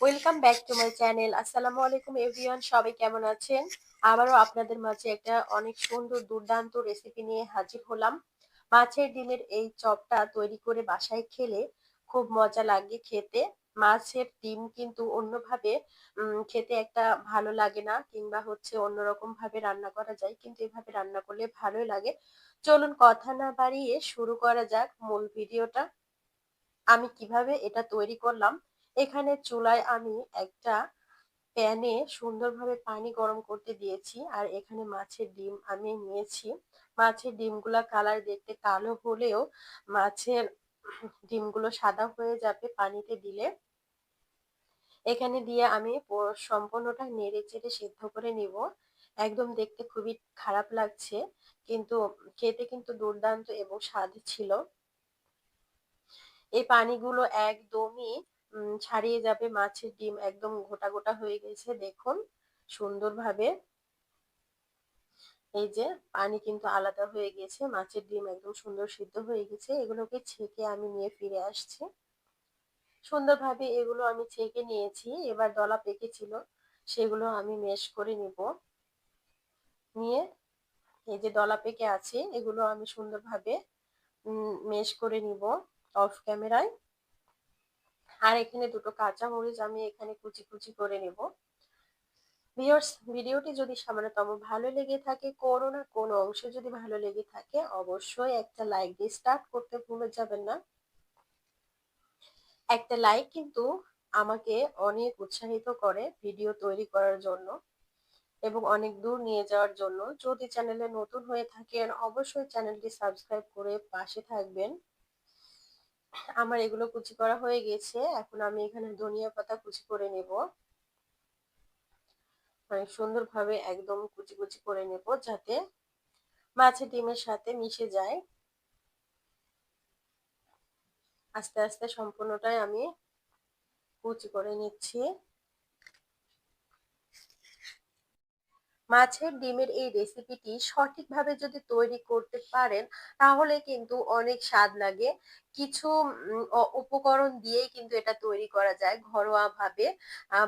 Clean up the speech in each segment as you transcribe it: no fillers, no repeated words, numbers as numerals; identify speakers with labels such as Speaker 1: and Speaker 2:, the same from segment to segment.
Speaker 1: Welcome back to my channel. আসসালামু আলাইকুম everyone, সবাই কেমন আছেন? আবারও আপনাদের মাঝে একটা অনেক সুন্দর দুর্দান্ত রেসিপি নিয়ে হাজির হলাম। মাছের ডিমের এই চপটা তৈরি করে বাসায় খেলে খুব মজা লাগে খেতে। মাছের ডিম কিন্তু অন্যভাবে খেতে একটা ভালো লাগে না, কিংবা হচ্ছে অন্যরকম ভাবে রান্না করা যায়, কিন্তু এভাবে রান্না করলে ভালোই লাগে। চলুন কথা না বাড়িয়ে শুরু করা যাক মূল ভিডিওটা। আমি কিভাবে এটা তৈরি করলাম। এখানে চুলায় আমি একটা প্যানে সুন্দরভাবে পানি গরম করতে দিয়েছি, আর এখানে মাছের ডিম আমি নিয়েছি। মাছের ডিমগুলা কালার দেখতে কালো হলেও মাছের ডিমগুলো সাদা হয়ে যাবে পানিতে দিলে। এখানে দিয়ে আমি সম্পূর্ণটা নেড়ে চেড়ে সিদ্ধ করে নিব। একদম দেখতে খুবই খারাপ লাগছে, কিন্তু খেতে কিন্তু দুর্দান্ত এবং স্বাদ ছিল। এই পানিগুলো একদমই ছাড়িয়ে যাবে। মাছের ডিম একদম গোটা গোটা হয়ে গেছে দেখুন সুন্দরভাবে। এই যে পানি কিন্তু আলাদা হয়ে গেছে, মাছের ডিম একদম সুন্দর সিদ্ধ হয়ে গেছে। এগুলোকে ছেঁকে আমি নিয়ে ফিরে আসছি। সুন্দরভাবে এগুলো আমি ছেঁকে নিয়েছি। এবার দলা পেকেছিল, সেগুলো আমি ম্যাশ করে নিব। নিয়ে এই যে দলা পেকে আছে, এগুলো আমি সুন্দরভাবে ম্যাশ করে নিব অফ ক্যামেরায়। আর এখানে দুটো কাঁচা মরিচ আমি এখানে কুচি কুচি করে নেব। ভিউয়ার্স, ভিডিওটি যদি সামান্যতম ভালো লেগে থাকে, কোনো না কোনো অংশে যদি ভালো লেগে থাকে, অবশ্যই একটা লাইক দিয়ে স্টার্ট করতে ভুলে যাবেন না। একটা লাইক কিন্তু আমাকে অনেক উৎসাহিত করে ভিডিও তৈরি করার জন্য এবং অনেক দূর নিয়ে যাওয়ার জন্য। যদি চ্যানেলে নতুন হয়ে থাকেন, অবশ্যই চ্যানেলটি সাবস্ক্রাইব করে পাশে থাকবেন। আমার এগুলো কুচি করা হয়ে গেছে। এখন আমি এখানে ধনিয়া পাতা কুচি করে নেব। অনেক সুন্দরভাবে একদম কুচি কুচি করে নেব, যাতে মাছের ডিমের সাথে মিশে যায়। আস্তে আস্তে সম্পূর্ণটাই আমি কুচি করে নিচ্ছি। মাছের ডিমের এই রেসিপিটি সঠিকভাবে যদি তৈরি করতে পারেন, তাহলে কিন্তু অনেক স্বাদ লাগে। কিছু উপকরণ দিয়েই কিন্তু এটা তৈরি করা যায় ঘরোয়া ভাবে।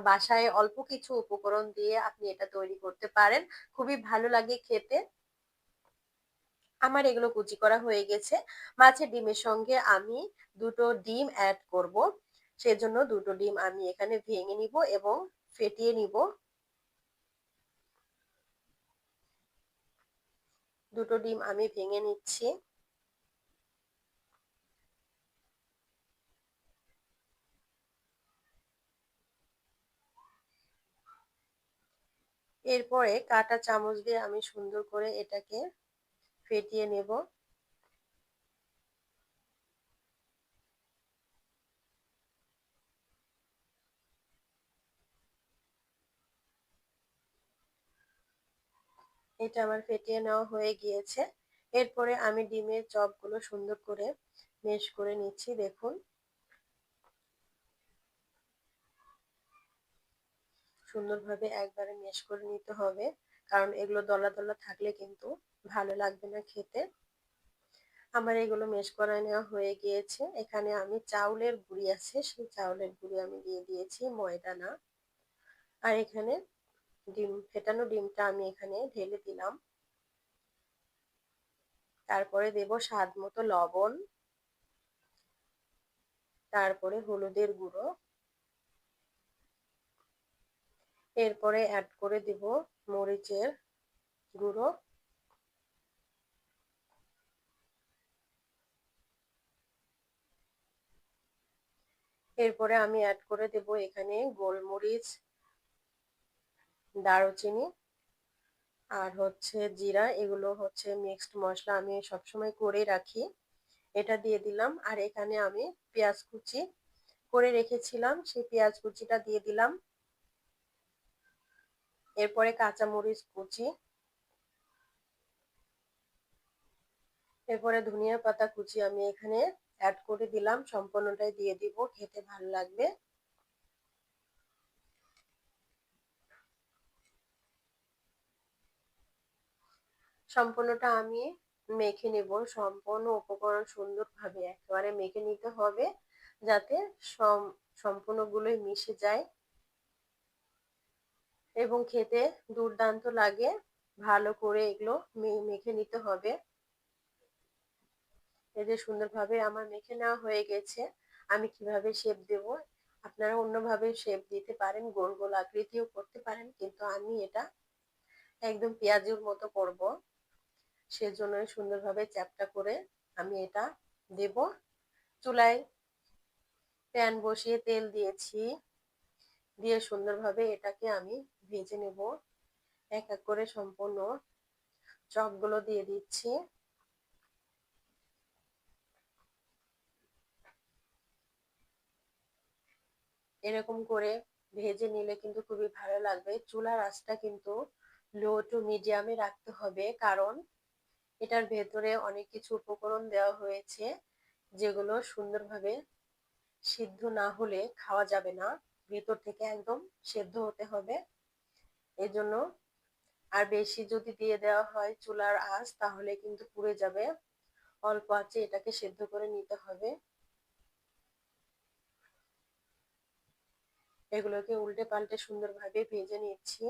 Speaker 1: বাসায় অল্প কিছু উপকরণ দিয়ে আপনি এটা তৈরি করতে পারেন, খুবই ভালো লাগে খেতে। আমার এগুলো কুচি করা হয়ে গেছে। মাছের ডিমের সঙ্গে আমি দুটো ডিম অ্যাড করব। সেজন্য দুটো ডিম আমি এখানে ভেঙে নিব এবং ফেটিয়ে নিব। দুটো ডিম আমি ভেঙে নিচ্ছি। এরপরে কাঁটা চামচ দিয়ে আমি সুন্দর করে এটাকে ফেটিয়ে নেব। এটা আমার ফেটিয়ে নেওয়া হয়ে গিয়েছে। এরপরে আমি ডিমের চপগুলো সুন্দর করে মেশ করে নিচ্ছি দেখুন। সুন্দরভাবে একবারে মেশ করে নিতে হবে, কারণ এগুলো দলা দলা থাকলে কিন্তু ভালো লাগবে না খেতে। আমার এগুলো মেশ করে নেওয়া হয়ে গিয়েছে। এখানে আমি চাউলের গুঁড়ি আছে, সেই চাউলের গুঁড়ি আমি দিয়ে দিয়েছি, ময়দা না। আর এখানে ফেটানো ডিমটা আমি এখানে ঢেলে দিলাম। তারপরে দেব স্বাদ মতো লবণ, তারপরে হলুদের গুঁড়ো, এরপরে অ্যাড করে দেব মরিচের গুঁড়ো, এরপরে আমি অ্যাড করে দেব এখানে গোলমরিচ, দারুচিনি আর হচ্ছে জিরা। এগুলো হচ্ছে মিক্সড মশলা, আমি সবসময় করে রাখি। এটা দিয়ে দিলাম। আর এখানে আমি পেঁয়াজ কুচি করে রেখেছিলাম, সেই পেঁয়াজ কুচিটা দিয়ে দিলাম। এরপরে কাঁচামরিচ কুচি, এরপরে ধনিয়া পাতা কুচি আমি এখানে অ্যাড করে দিলাম। সম্পূর্ণটাই দিয়ে দিব, খেতে ভালো লাগবে। সম্পূর্ণটা আমি মেখে নেব। সম্পূর্ণ উপকরণ সুন্দরভাবে একেবারে মেখে নিতে হবে, যাতে সম্পূর্ণগুলোই মিশে যায়। এবং খেতে দুর্দান্ত লাগে। ভালো করে এগুলো মেখে নিতে হবে। এই যে সুন্দরভাবে আমার মেখে নেওয়া হয়ে গেছে। আমি কিভাবে শেপ দেব, আপনারা অন্যভাবে শেপ দিতে পারেন, গোল গোল আকৃতিও করতে পারেন, কিন্তু আমি এটা একদম পেঁয়াজুর মতো করব। সেজন্য সুন্দরভাবে চ্যাপ্টা করে আমি এটা দেব। চুলায় প্যান বসিয়ে তেল দিয়েছি, দিয়ে সুন্দরভাবে এটাকে আমি ভেজে নেব। এক এক করে সম্পূর্ণ চপগুলো দিয়ে দিচ্ছি। এরকম করে ভেজে নিলে কিন্তু খুবই ভালো লাগবে। চুলার আঁচটা কিন্তু লো টু মিডিয়ামে রাখতে হবে, কারণ এটার ভেতরে অনেক কিছু উপকরণ দেওয়া হয়েছে, যেগুলো সুন্দরভাবে সিদ্ধ না হলে খাওয়া যাবে না। ভেতর থেকে একদম সেদ্ধ হতে হবে। এজন্য আর বেশি যদি দিয়ে দেওয়া হয় চুলার আঁচ, তাহলে কিন্তু পুড়ে যাবে। অল্প আঁচে এটাকে সেদ্ধ করে নিতে হবে। এগুলোকে উল্টে পাল্টে সুন্দরভাবে ভেজে নিচ্ছি।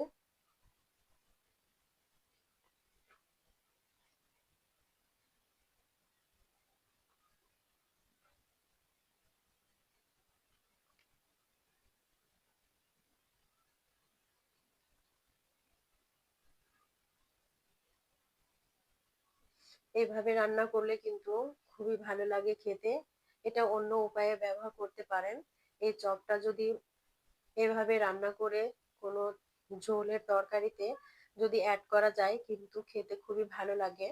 Speaker 1: এইভাবে রান্না করলে কিন্তু খুবই ভালো লাগে খেতে। এটা অন্য উপায়ে ব্যবহার করতে পারেন। এই চপটা যদি এভাবে রান্না করে কোনো ঝোলের তরকারিতে যদি অ্যাড করা যায়, কিন্তু খেতে খুবই ভালো লাগে।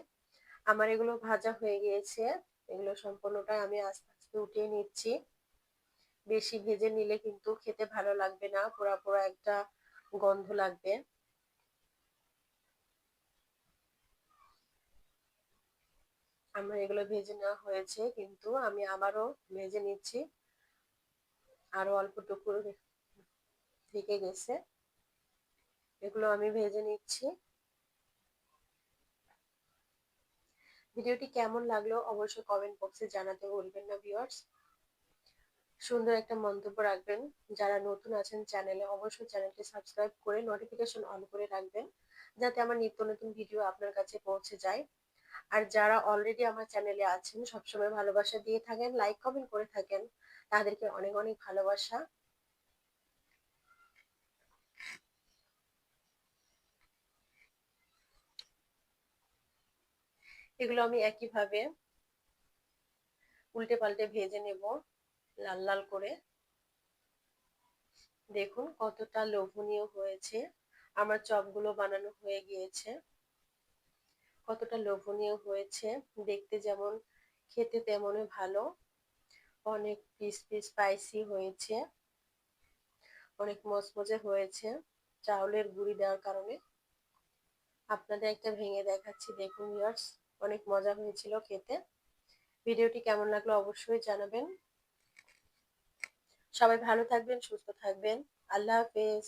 Speaker 1: আমার এগুলো ভাজা হয়ে গিয়েছে। এগুলো সম্পূর্ণটাই আমি আস্তে আস্তে উঠিয়ে নিচ্ছি। বেশি ভেজে নিলে কিন্তু খেতে ভালো লাগবে না, পোড়া পোড়া একটা গন্ধ লাগবে। আমার এগুলো ভেজে নেওয়া হয়েছে, কিন্তু আমি আবারও ভেজে নিচ্ছি। আরো অল্পটুকু থেকে গেছে, এগুলো আমি ভেজে নিচ্ছি। ভিডিওটি কেমন লাগলো অবশ্যই কমেন্ট বক্সে জানাতে ভুলবেন না ভিউয়ার্স। সুন্দর একটা মন্তব্য রাখবেন। যারা নতুন আছেন চ্যানেলে, অবশ্যই চ্যানেলটি সাবস্ক্রাইব করে নোটিফিকেশন অন করে রাখবেন, যাতে আমার নিত্য নতুন ভিডিও আপনার কাছে পৌঁছে যায়। আর যারা অলরেডি আমার চ্যানেলে আছেন, সবসময় ভালোবাসা দিয়ে থাকেন, লাইক কমেন্ট করে থাকেন, তাদেরকে অনেক অনেক ভালোবাসা। এগুলো আমি একইভাবে উল্টে পাল্টে ভেজে নেব লাল লাল করে। দেখুন কতটা লোভনীয় হয়েছে। আমার চপগুলো বানানো হয়ে গিয়েছে। কতটা লোভনীয় হয়েছে, দেখতে যেমন, খেতে তেমনই ভালো। অনেক ক্রিসপি স্পাইসি হয়েছে, অনেক মচমচে হয়েছে চাউলের গুঁড়ি দেওয়ার কারণে। আপনাদের একটা ভেঙে দেখাচ্ছি, দেখুন ভিউয়ার্স, অনেক মজা হয়েছিল খেতে। ভিডিওটি কেমন লাগলো অবশ্যই জানাবেন। সবাই ভালো থাকবেন, সুস্থ থাকবেন। আল্লাহ হাফেজ।